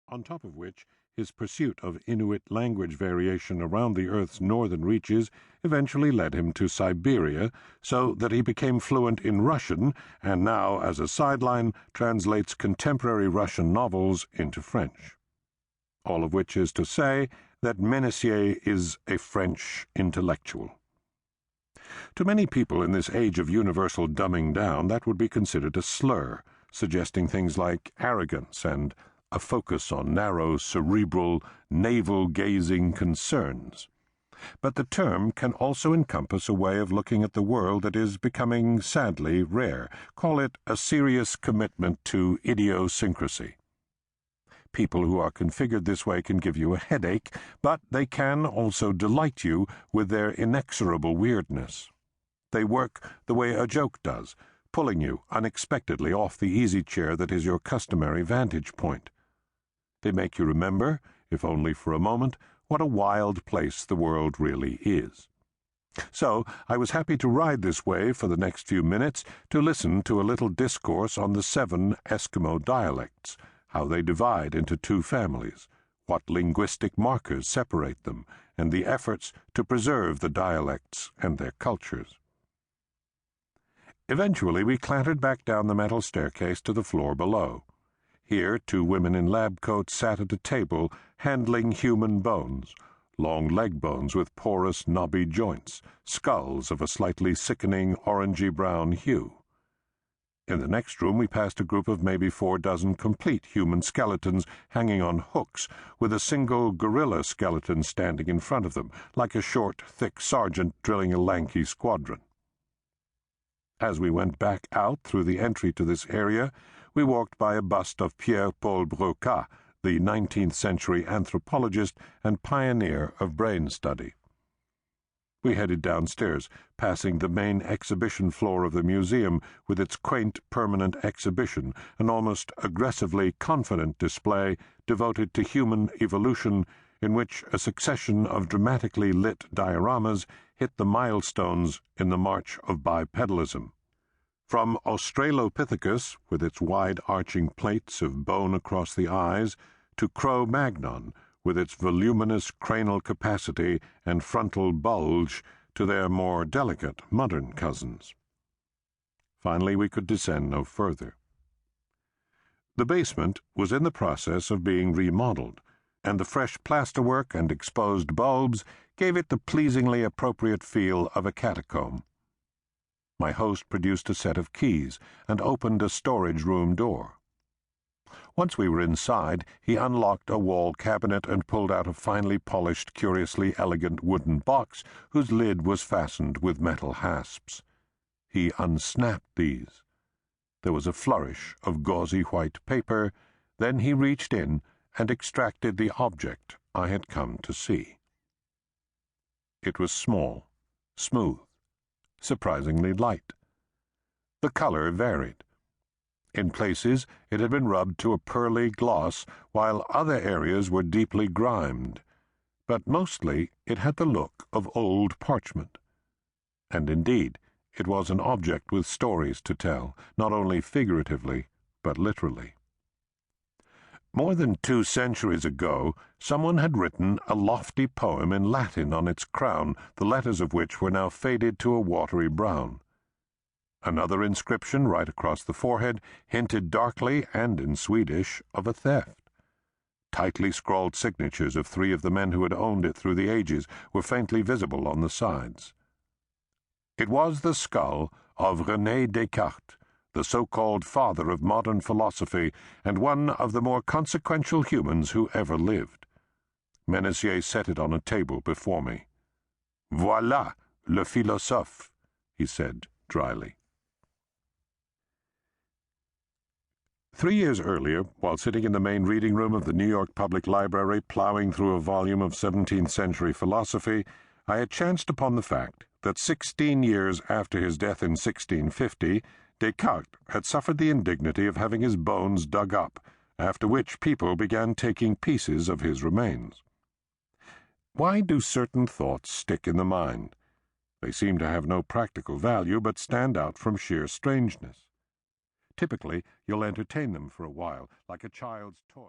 on top of which his pursuit of Inuit language variation around the Earth's northern reaches eventually led him to Siberia, so that he became fluent in Russian and now, as a sideline, translates contemporary Russian novels into French. All of which is to say that Ménessier is a French intellectual. To many people in this age of universal dumbing down, that would be considered a slur, suggesting things like arrogance and a focus on narrow, cerebral, navel-gazing concerns. But the term can also encompass a way of looking at the world that is becoming, sadly, rare. Call it a serious commitment to idiosyncrasy. People who are configured this way can give you a headache, but they can also delight you with their inexorable weirdness. They work the way a joke does, pulling you unexpectedly off the easy chair that is your customary vantage point. They make you remember, if only for a moment, what a wild place the world really is. So I was happy to ride this wave for the next few minutes to listen to a little discourse on the 7 Eskimo dialects, how they divide into 2 families, what linguistic markers separate them, and the efforts to preserve the dialects and their cultures. Eventually we clattered back down the metal staircase to the floor below. Here 2 women in lab coats sat at a table handling human bones, long leg bones with porous, knobby joints, skulls of a slightly sickening orangey-brown hue. In the next room we passed a group of maybe 4 dozen complete human skeletons hanging on hooks, with a single gorilla skeleton standing in front of them, like a short, thick sergeant drilling a lanky squadron. As we went back out through the entry to this area, we walked by a bust of Pierre-Paul Broca, the 19th-century anthropologist and pioneer of brain study. We headed downstairs, passing the main exhibition floor of the museum with its quaint permanent exhibition, an almost aggressively confident display devoted to human evolution in which a succession of dramatically lit dioramas hit the milestones in the march of bipedalism. From Australopithecus, with its wide-arching plates of bone across the eyes, to Cro-Magnon, with its voluminous cranial capacity and frontal bulge, to their more delicate modern cousins. Finally, we could descend no further. The basement was in the process of being remodeled, and the fresh plasterwork and exposed bulbs gave it the pleasingly appropriate feel of a catacomb. My host produced a set of keys and opened a storage room door. Once we were inside, he unlocked a wall cabinet and pulled out a finely polished, curiously elegant wooden box whose lid was fastened with metal hasps. He unsnapped these. There was a flourish of gauzy white paper, then he reached in and extracted the object I had come to see. It was small, smooth, surprisingly light. The color varied. In places it had been rubbed to a pearly gloss, while other areas were deeply grimed, but mostly it had the look of old parchment. And indeed, it was an object with stories to tell, not only figuratively, but literally. More than 2 centuries ago, someone had written a lofty poem in Latin on its crown, the letters of which were now faded to a watery brown. Another inscription right across the forehead hinted darkly, and in Swedish, of a theft. Tightly scrawled signatures of 3 of the men who had owned it through the ages were faintly visible on the sides. It was the skull of Rene Descartes, the so-called father of modern philosophy and one of the more consequential humans who ever lived. Ménessier set it on a table before me. "Voilà le philosophe," he said dryly. 3 years earlier, while sitting in the main reading room of the New York Public Library plowing through a volume of 17th-century philosophy, I had chanced upon the fact that 16 years after his death in 1650, Descartes had suffered the indignity of having his bones dug up, after which people began taking pieces of his remains. Why do certain thoughts stick in the mind? They seem to have no practical value, but stand out from sheer strangeness. Typically, you'll entertain them for a while, like a child's toy.